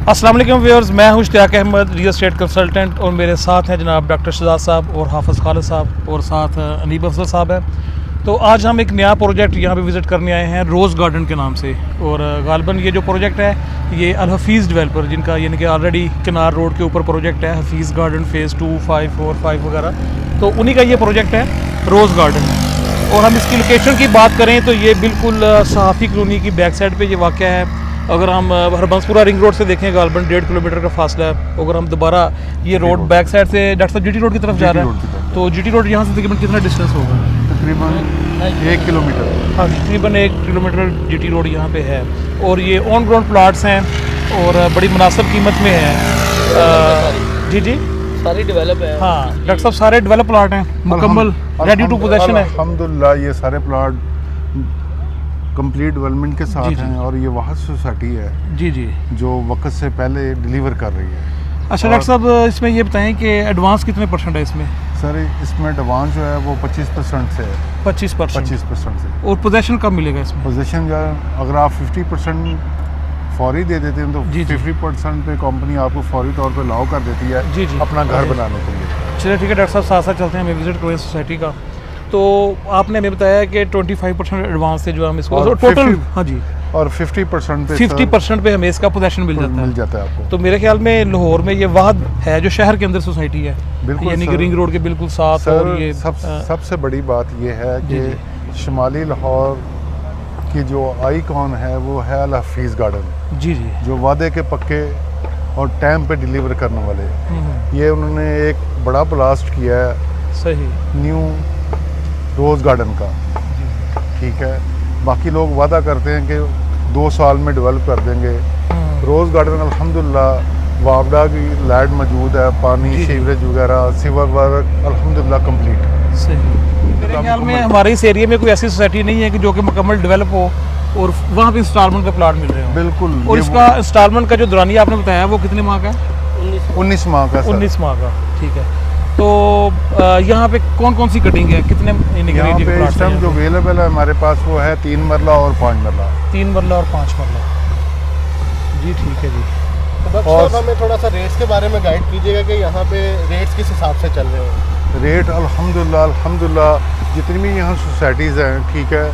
अस्सलाम वालेकुम व्यूअर्स, मैं हूं Ishtiyaq Ahmed, real estate consultant, और मेरे साथ हैं जनाब डॉक्टर शहजाद साहब और हाफिज़ खालिद साहब और साथ अनीब अफजल साहब हैं। तो आज हम एक नया प्रोजेक्ट यहाँ पे विज़िट करने आए हैं रोज़ गार्डन के नाम से। और गालिबन ये जो प्रोजेक्ट है ये अल हफीज़ डेवलपर, जिनका यानी कि ऑलरेडी किनार रोड के ऊपर प्रोजेक्ट है हफीज़ गार्डन फ़ेज़ 2, 5, 4, 5 वगैरह, तो उन्हीं का ये प्रोजेक्ट है रोज़ गार्डन। और हम इसकी लोकेशन की बात करें तो ये बिल्कुल सहाफ़ी कॉलोनी की बैक साइड पर ये वाक़या है। अगर हम हरबंसपुरा रिंग रोड से देखें गालिबन 1.5 किलोमीटर का फासला है। अगर हम दोबारा ये रोड बैक साइड से डॉक्टर साहब जीटी रोड की तरफ जा रहे हैं तो जीटी रोड यहाँ से तकरीबन कितना डिस्टेंस होगा? तकरीबन 1 किलोमीटर। हाँ, तकरीबन 1 किलोमीटर जीटी रोड यहाँ पे है। और ये ऑन ग्राउंड प्लाट्स हैं और बड़ी मुनासिब कीमत में है। जी सारी डेवलप है। हाँ डॉक्टर साहब, सारे डेवलप प्लाट हैं, मुकम्मल रेडी टू पोजेशन है। अल्हम्दुलिल्लाह ये सारे प्लाट कंप्लीट डेवलपमेंट के साथ हैं और ये वहाँ सोसाइटी है जी जो वक्त से पहले डिलीवर कर रही है। अच्छा डॉक्टर साहब, इसमें ये बताएं कि एडवांस कितने परसेंट है इसमें? सर इसमें एडवांस जो है वो 25% से है। 25% से। और पोजेशन कब मिलेगा इसमें? पोजीशन जो है अगर आप 50% फौरी दे देते हैं तो 50% पे कंपनी आपको फौरी तौर पे अलाउ कर देती है अपना घर बनाने के लिए। चलिए ठीक है डॉक्टर साहब, साथ साथ चलते हैं, हमें विजिट करें सोसाइटी का। तो आपने हमें बताया कि 25% एडवांस से जो हम इसको टोटल, हाँ जी, और 50% 50% पे हमें इसका पोजेशन मिल जाता है आपको। तो मेरे ख्याल में लाहौर में ये वाहद है जो शहर के अंदर सोसाइटी है, यानी कि रिंग रोड के बिल्कुल साथ। और ये सबसे बड़ी बात ये है कि शुमाली लाहौर की जो आइकॉन है वो है अल हफीज़ गार्डन। जी, जो वादे के पक्के और टाइम पे डिलीवर करने वाले। ये उन्होंने एक बड़ा ब्लास्ट किया है सही न्यू रोज़ गार्डन का, ठीक है। बाकी लोग वादा करते हैं कि 2 साल में डेवलप कर देंगे। रोज़ गार्डन अल्हम्दुलिल्लाह वापडा की लैंड मौजूद है, पानी सीवरेज वगैरह सिवर वर्क अल्हम्दुलिल्लाह कंप्लीट। सही मेरे ख्याल में हमारे इस एरिया में कोई ऐसी सोसाइटी नहीं है कि जो कि मुकम्मल डेवलप हो और वहाँ पे इंस्टॉलमेंट पे प्लाट मिल रहे हो। बिल्कुल। और इसका इंस्टॉलमेंट का जो दुरानिया आपने बताया वो कितने माह का है? 19 माह का। 19 माह का, ठीक है। तो यहाँ पे कौन कौन सी कटिंग है, कितने यहाँ पे इस टाइम जो अवेलेबल है हमारे पास वो है 3 मरला और 5 मरला। 3 मरला और 5 मरला, जी ठीक है जी। तो डॉक्टर साहब हमें थोड़ा सा रेट्स के बारे में गाइड कीजिएगा कि यहाँ पे रेट्स किस हिसाब से चल रहे हैं? रेट अल्हम्दुलिल्लाह जितनी भी यहाँ सोसाइटीज़ हैं, ठीक है,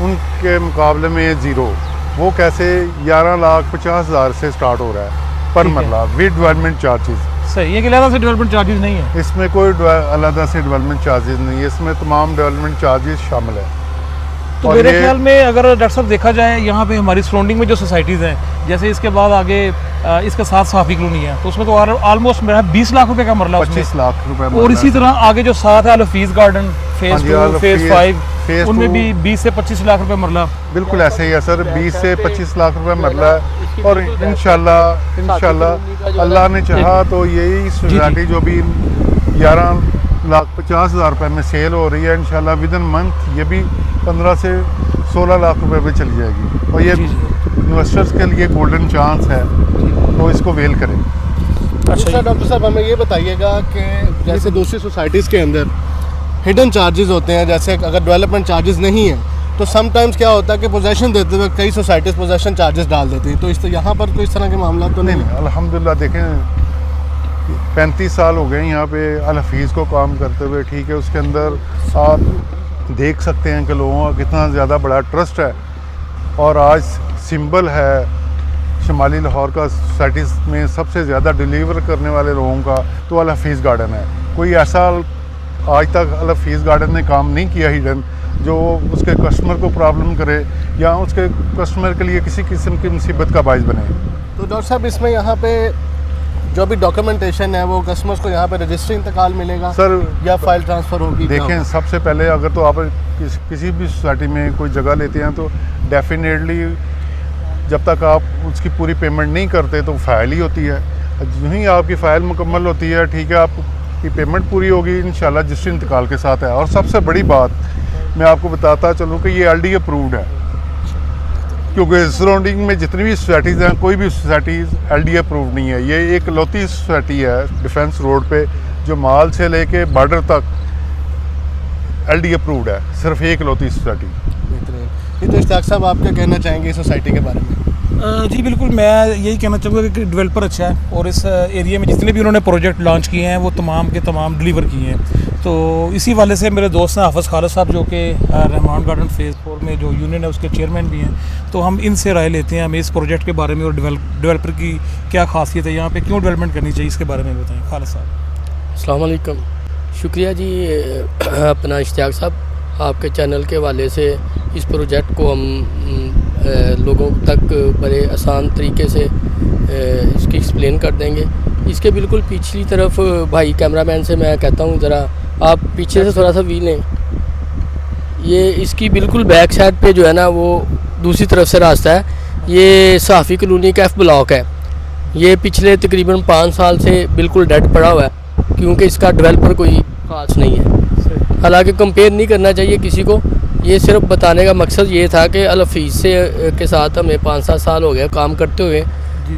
उनके मुकाबले में ज़ीरो। वो कैसे 11,50,000 से स्टार्ट हो रहा है पर मरला विद डेवलपमेंट चार्जेस। सही है कि अलग से डेवलपमेंट चार्जेस नहीं है इसमें, कोई अलग से डेवलपमेंट चार्जेस नहीं है इसमें, तमाम डेवलपमेंट चार्जेस शामिल है। तो मेरे ख्याल में अगर डॉक्टर साहब देखा जाए यहाँ पे हमारी सराउंडिंग में जो सोसाइटीज़ हैं, जैसे इसके बाद आगे इसके साथ साफी कॉलोनी है, तो उसमें तो ऑलमोस्ट मेरा 20 लाख रुपए का मरला, 25 लाख रुपए। और इसी तरह आगे जो साथ है अल हफीज़ गार्डन फ़ेज़ 2, फ़ेज़ 5, उनमें भी 20 से 25 लाख रुपए मरला। बिल्कुल ऐसे ही है सर, 20 से 25 लाख रुपए मरला है। और इंशाल्लाह अल्लाह ने चाहा तो यही सोसाइटी जो भी 11,50,000 रुपए में सेल हो रही है, इंशाल्लाह विद इन मंथ ये भी 15 से 16 लाख रुपए पे चली जाएगी। और ये इन्वेस्टर्स के लिए गोल्डन चांस है, तो इसको वेल करें। अच्छा डॉक्टर साहब, हमें ये बताइएगा कि जैसे दूसरी सोसाइटीज़ के अंदर हिडन चार्जेस होते हैं, जैसे अगर डेवलपमेंट चार्जेस नहीं है तो समटाइम्स क्या होता है कि पोजेशन देते हुए कई सोसाइटीज़ पोजेशन चार्जेस डाल देती हैं, तो इस यहाँ पर तो इस तरह के मामला तो नहीं? अल्हम्दुलिल्लाह देखें 35 साल हो गए यहाँ पे अल हफीज़ को काम करते हुए, ठीक है। उसके अंदर आप देख सकते हैं कि लोगों का कितना ज़्यादा बड़ा ट्रस्ट है। और आज सिंबल है शुमाली लाहौर का सोसाइटीज़ में सबसे ज़्यादा डिलीवर करने वाले लोगों का तो अल हफीज़ गार्डन है। कोई ऐसा आज तक अल हफीज़ गार्डन ने काम नहीं किया हिडन जो उसके कस्टमर को प्रॉब्लम करे या उसके कस्टमर के लिए किसी किस्म की मुसीबत का बाइस बने। तो डॉक्टर साहब, इसमें यहाँ पे जो भी डॉक्यूमेंटेशन है वो कस्टमर्स को यहाँ पे रजिस्ट्री इंतकाल मिलेगा सर या फाइल ट्रांसफ़र होगी? देखें, सबसे पहले अगर तो आप किसी भी सोसाइटी में कोई जगह लेते हैं तो डेफिनेटली जब तक आप उसकी पूरी पेमेंट नहीं करते तो फ़ाइल ही होती है। जो ही आपकी फ़ाइल मुकम्मल होती है, ठीक है, आपकी पेमेंट पूरी होगी इंशाल्लाह रजिस्ट्री इंतकाल के साथ है। और सबसे बड़ी बात मैं आपको बताता चलूँ कि ये LD अप्रूव्ड है, क्योंकि सराउंडिंग में जितनी भी सोसाइटीज़ हैं कोई भी सोसाइटीज़ LD अप्रूव्ड नहीं है। ये एक लौती सोसाइटी है डिफेंस रोड पे जो माल से लेके बॉर्डर तक LD अप्रूव्ड है, सिर्फ एक लौती सोसाइटी। ये तो इश्तियाक साहब, आप क्या कहना चाहेंगे इस सोसाइटी के बारे में? जी बिल्कुल, मैं यही कहना चाहूँगा कि डेवलपर अच्छा है और इस एरिया में जितने भी उन्होंने प्रोजेक्ट लॉन्च किए हैं वो तमाम के तमाम डिलीवर किए हैं। तो इसी वाले से मेरे दोस्त हैं हाफिज़ खालिद साहब, जो कि रहमान गार्डन फेज़ 4 में जो यूनियन है उसके चेयरमैन भी हैं। तो हम इनसे राय लेते हैं हमें इस प्रोजेक्ट के बारे में और डेवलपर की क्या खासियत है, यहाँ पे क्यों डेवलपमेंट करनी चाहिए, इसके बारे में बताएं खालिद साहब। अस्सलाम वालेकुम। शुक्रिया जी अपना इश्तियाक साहब, आपके चैनल के हवाले से इस प्रोजेक्ट को हम लोगों तक बड़े आसान तरीके से इसकी एक्सप्लेन कर देंगे। इसके बिल्कुल पिछली तरफ भाई कैमरामैन से मैं कहता हूँ ज़रा आप पीछे से थोड़ा सा वी लें। ये इसकी बिल्कुल बैक साइड पे जो है ना वो दूसरी तरफ से रास्ता है। ये सहाफ़ी कॉलोनी का F ब्लॉक है। ये पिछले तकरीबन 5 साल से बिल्कुल डेड पड़ा हुआ है क्योंकि इसका डेवलपर कोई ख़ास नहीं है। हालांकि कंपेयर नहीं करना चाहिए किसी को, ये सिर्फ बताने का मकसद ये था कि अल हफीज़ से के साथ हमें 5-7 साल हो गए काम करते हुए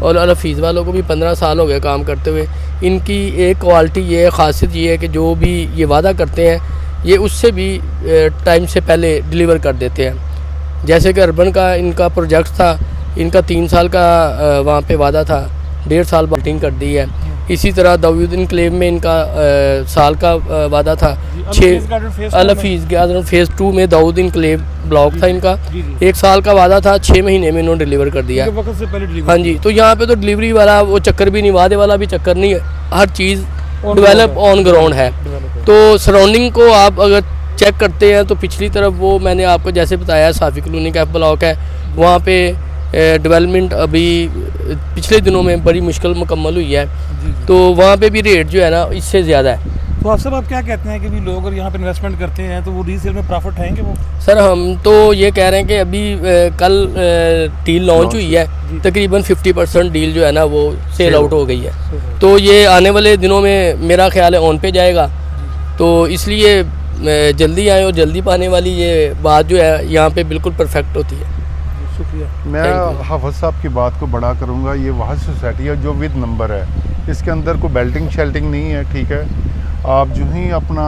और अल हफीज़ वालों को भी 15 साल हो गए काम करते हुए। इनकी एक क्वालिटी ये ख़ासियत ये है कि जो भी ये वादा करते हैं ये उससे भी टाइम से पहले डिलीवर कर देते हैं। जैसे कि अर्बन का इनका प्रोजेक्ट था, इनका 3 साल का वहाँ पे वादा था, 1.5 साल बिल्डिंग कर दी है। इसी तरह दाऊद इनक्लेव में इनका साल का वादा था। 6 अल हफीज़ गार्डन फेज़ 2 में दाऊद इनक्लेव ब्लॉक था इनका, 1 साल का वादा था, 6 महीने में इन्होंने डिलीवर कर दिया। हाँ जी, तो यहाँ पे तो डिलीवरी वाला वो चक्कर भी नहीं, वादे वाला भी चक्कर नहीं है, हर चीज़ डेवलप ऑन ग्राउंड है। तो सराउंडिंग को आप अगर चेक करते हैं तो पिछली तरफ वो मैंने आपको जैसे बताया सहाफ़ी कॉलोनी का F ब्लॉक है, वहाँ पे डेवलपमेंट अभी पिछले दिनों में बड़ी मुश्किल मुकम्मल हुई है। तो वहाँ पे भी रेट जो है ना इससे ज़्यादा है। तो आप सब आप क्या कहते हैं कि भी लोग अगर यहाँ पे इन्वेस्टमेंट करते हैं तो वो रीसेल में प्रॉफिट हैं कि वो? सर हम तो ये कह रहे हैं कि अभी कल डील लॉन्च हुई है, तकरीबन 50% डील जो है ना वो सेल आउट हो गई है। तो ये आने वाले दिनों में मेरा ख्याल है ऑन पे जाएगा। तो इसलिए जल्दी आए और जल्दी पाने वाली ये बात जो है यहाँ पे बिल्कुल परफेक्ट होती है। शुक्रिया। मैं हाफिज़ साहब की बात को बड़ा करूँगा। ये वह सोसाइटी है जो विद नंबर है, इसके अंदर कोई बेल्टिंग शेल्टिंग नहीं है, ठीक है। आप जो ही अपना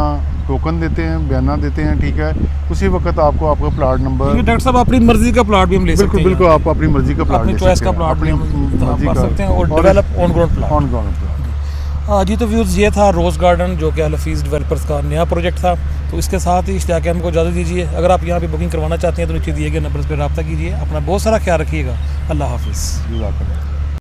टोकन देते हैं, बयाना देते हैं, ठीक है, उसी वक्त आपको आपका प्लाट नंबर। डॉक्टर साहब अपनी मर्जी का प्लाट भी हम ले सकते हैं। बिल्कुल आप अपनी मर्जी का प्लाट अपनी चॉइस का प्लाट अपनी मर्जी कर सकते हैं और डेवलप ऑन ग्राउंड प्लाट। जी तो व्यूज़ ये था रोज़ गार्डन जो कि अल हफीज़ डेवलपर्स का नया प्रोजेक्ट था। तो इसके साथ ही इश्तियाक हमको इजाज़त दीजिए। अगर आप यहाँ पे बुकिंग करवाना चाहते हैं तो नीचे दिए गए नंबर पर रब्ता कीजिए। अपना बहुत सारा ख्याल रखिएगा। अल्लाह हाफिज़।